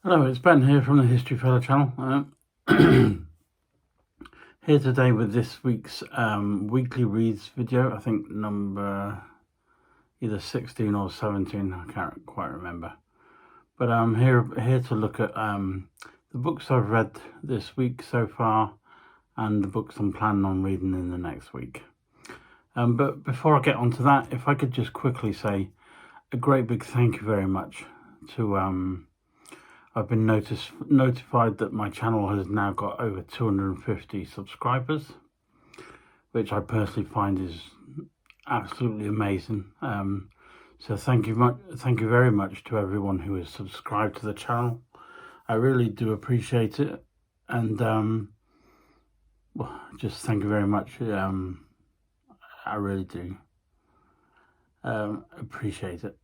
Hello, it's Ben here from the History Fella channel. Here today with this week's weekly reads video. I think number either 16 or 17. I can't quite remember. But I'm here to look at the books I've read this week so far, and the books I'm planning on reading in the next week. But before I get onto that, if I could just quickly say a great big thank you very much to I've been notified that my channel has now got over 250 subscribers, which I personally find is absolutely amazing. So thank you very much to everyone who has subscribed to the channel. I really do appreciate it, and just thank you very much. I really do appreciate it.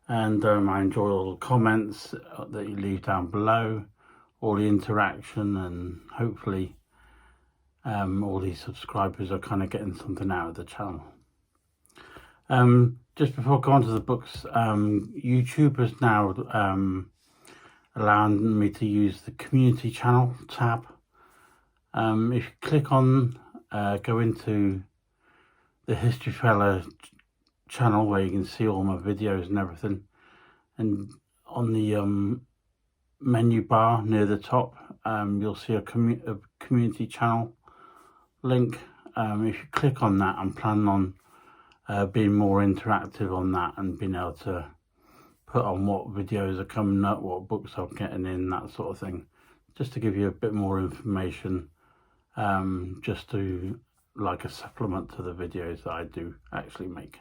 And I enjoy all the comments that you leave down below, all the interaction, and hopefully all these subscribers are kind of getting something out of the channel. Just before going to the books, YouTube is now allowing me to use the community channel tab. If you click on, go into the History Fella channel where you can see all my videos and everything, and on the menu bar near the top you'll see a community channel link. If you click on that, I'm planning on being more interactive on that and being able to put on what videos are coming up, what books I'm getting in, that sort of thing, just to give you a bit more information, just to like a supplement to the videos that I do actually make.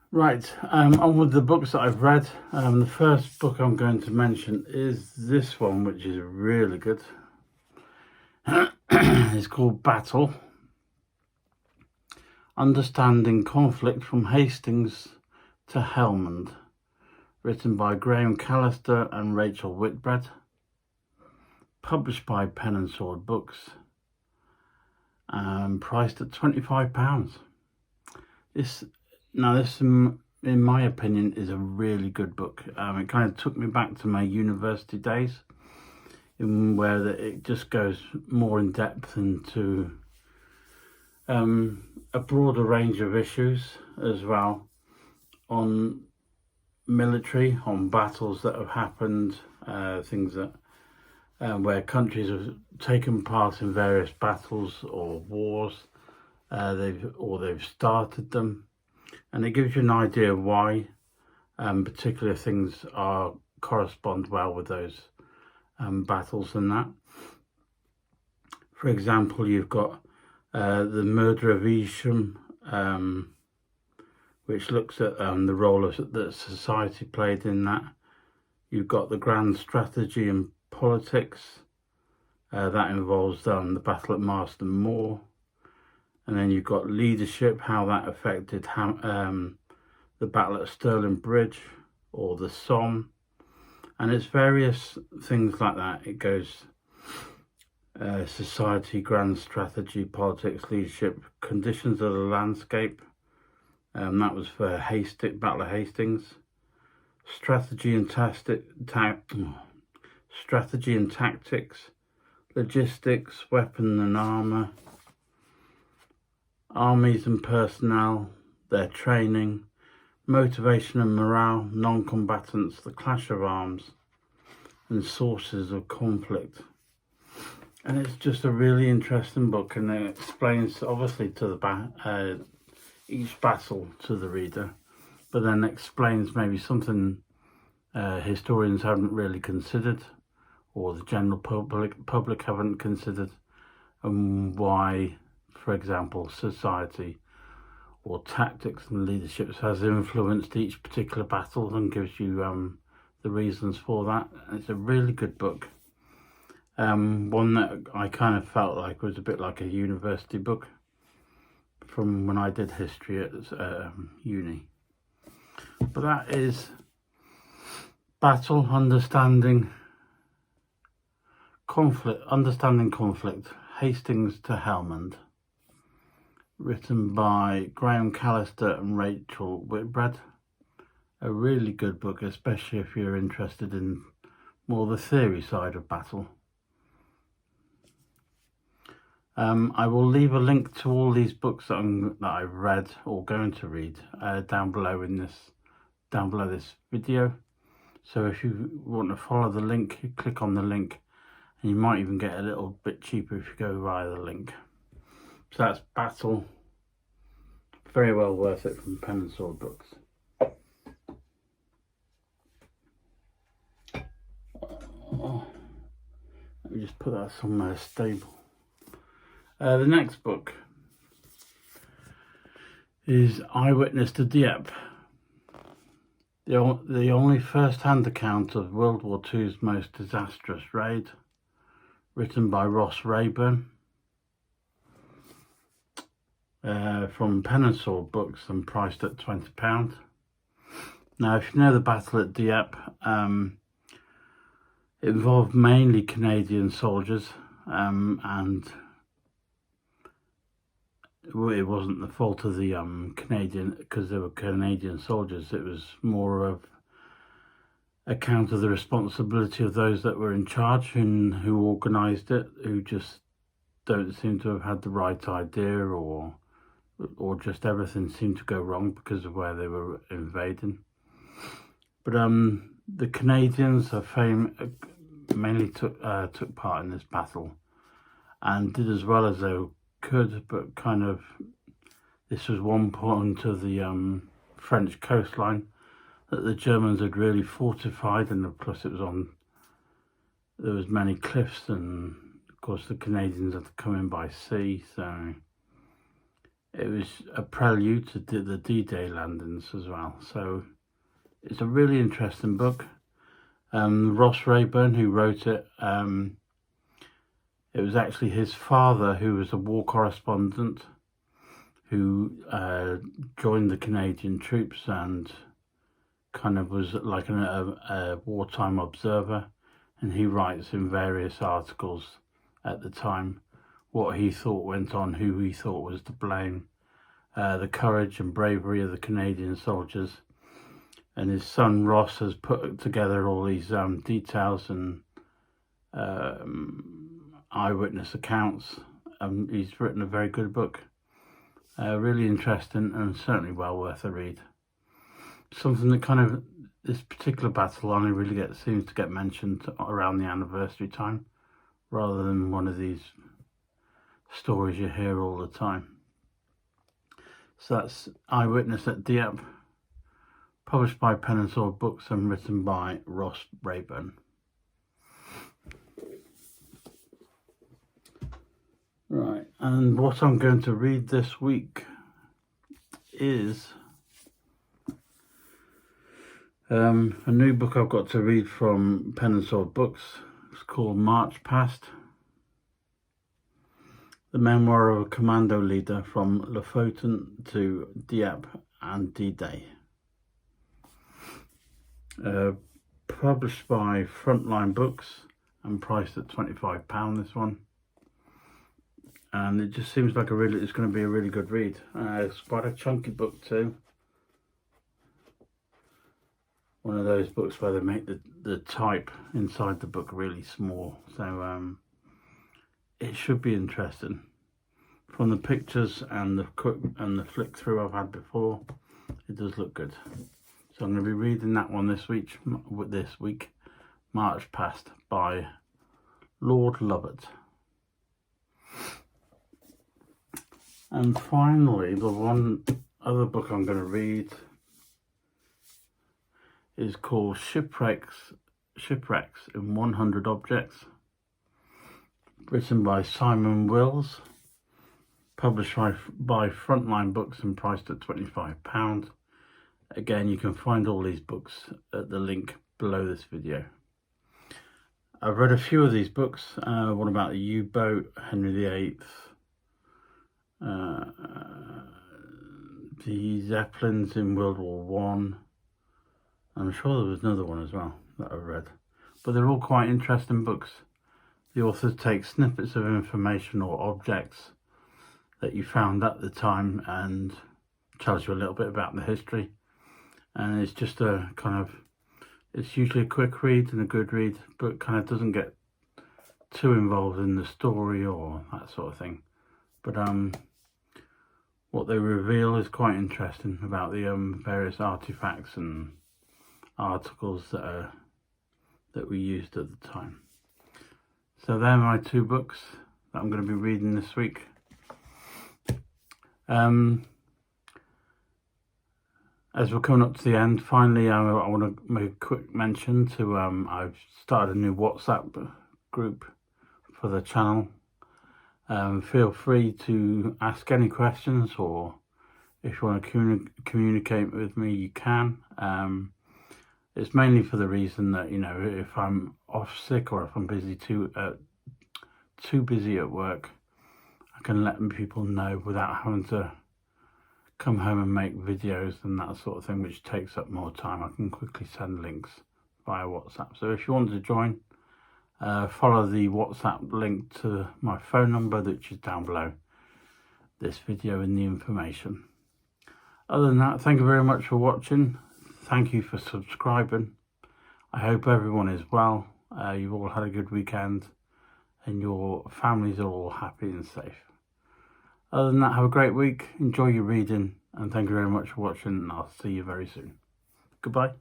Right, on with the books that I've read. The first book I'm going to mention is this one, which is really good. It's called Battle: Understanding Conflict from Hastings to Helmand, written by Graham Callister and Rachel Whitbread, published by Pen and Sword Books, priced at £25. This, in my opinion, is a really good book. It kind of took me back to my university days, where it just goes more in depth into a broader range of issues as well, on military, on battles that have happened, things that where countries have taken part in various battles or wars, they've started them. And it gives you an idea of why particular things correspond well with those battles and that. For example, you've got the Murder of Evesham, which looks at the role that society played in that. You've got the Grand Strategy and Politics, that involves the battle at Marston Moor. And then you've got Leadership, how that affected the battle at Stirling Bridge or the Somme. And it's various things like that. It goes society, grand strategy, politics, leadership, conditions of the landscape. That was for Battle of Hastings. Strategy and tactics, logistics, weapon and armour, armies and personnel, their training, motivation and morale, non-combatants, the clash of arms, and sources of conflict. And it's just a really interesting book, and it explains obviously to each battle to the reader, but then explains maybe something historians haven't really considered, or the general public haven't considered, and why, for example, society or tactics and leadership has influenced each particular battle, and gives you the reasons for that. It's a really good book. One that I kind of felt like was a bit like a university book from when I did history at uni. But that is Battle: Understanding Conflict, Hastings to Helmand, written by Graham Callister and Rachel Whitbread, a really good book, especially if you're interested in more the theory side of battle. I will leave a link to all these books that I've read or going to read down below this video. So if you want to follow the link, you click on the link, and you might even get a little bit cheaper if you go via the link. So that's Battle. Very well worth it, from Pen and Sword Books. Let me just put that somewhere stable. The next book is Eyewitness to Dieppe, the only first-hand account of World War II's most disastrous raid, written by Ross Rayburn, from Pen and Sword Books and priced at £20. Now, if you know the battle at Dieppe, it involved mainly Canadian soldiers, and it wasn't the fault of the Canadian, because they were Canadian soldiers. It was more of account of the responsibility of those that were in charge and who organised it, who just don't seem to have had the right idea, or just everything seemed to go wrong because of where they were invading. But the Canadians mainly took part in this battle and did as well as they could, but kind of this was one point of the French coastline that the Germans had really fortified, and plus there was many cliffs, and of course the Canadians had to come in by sea, so it was a prelude to the D-Day landings as well. So it's a really interesting book. Ross Rayburn, who wrote it, it was actually his father, who was a war correspondent, who joined the Canadian troops and kind of was like a wartime observer, and he writes in various articles at the time what he thought went on, who he thought was to blame, the courage and bravery of the Canadian soldiers. And his son Ross has put together all these details and eyewitness accounts. He's written a very good book, really interesting and certainly well worth a read. Something that kind of, this particular battle only really seems to get mentioned around the anniversary time, rather than one of these stories you hear all the time. So that's Eyewitness at Dieppe, published by Pen and Sword Books and written by Ross Rayburn. Right, and what I'm going to read this week is a new book I've got to read from Pen and Sword Books. It's called March Past, the memoir of a commando leader from Lofoten to Dieppe and D-Day. Published by Frontline Books and priced at £25, this one. And it just seems like it's going to be a really good read. It's quite a chunky book too. One of those books where they make the type inside the book really small. So it should be interesting. From the pictures and the flick through I've had before, it does look good. So I'm going to be reading that one this week, March Past by Lord Lovat. And finally, the one other book I'm going to read is called Shipwrecks in 100 Objects, written by Simon Wills, published by Frontline Books and priced at £25. Again, you can find all these books at the link below this video. I've read a few of these books. One about the U-boat, Henry VIII, the Zeppelins in World War One. I'm sure there was another one as well that I've read. But they're all quite interesting books. The authors take snippets of information or objects that you found at the time and tells you a little bit about the history. and it's just a kind of, it's usually a quick read and a good read, but kind of doesn't get too involved in the story or that sort of thing. But what they reveal is quite interesting about the various artifacts and articles that we used at the time. So they're my two books that I'm going to be reading this week. As we're coming up to the end, finally, I want to make a quick mention to I've started a new WhatsApp group for the channel. Feel free to ask any questions, or if you want to communicate with me, you can. It's mainly for the reason that, you know, if I'm off sick or if I'm busy too busy at work, I can let people know without having to come home and make videos and that sort of thing, which takes up more time. I can quickly send links via WhatsApp. So if you want to join, follow the WhatsApp link to my phone number, which is down below this video in the information. Other than that, thank you very much for watching. Thank you for subscribing. I hope everyone is well. You've all had a good weekend and your families are all happy and safe. Other than that, have a great week. Enjoy your reading, and thank you very much for watching, and I'll see you very soon. Goodbye.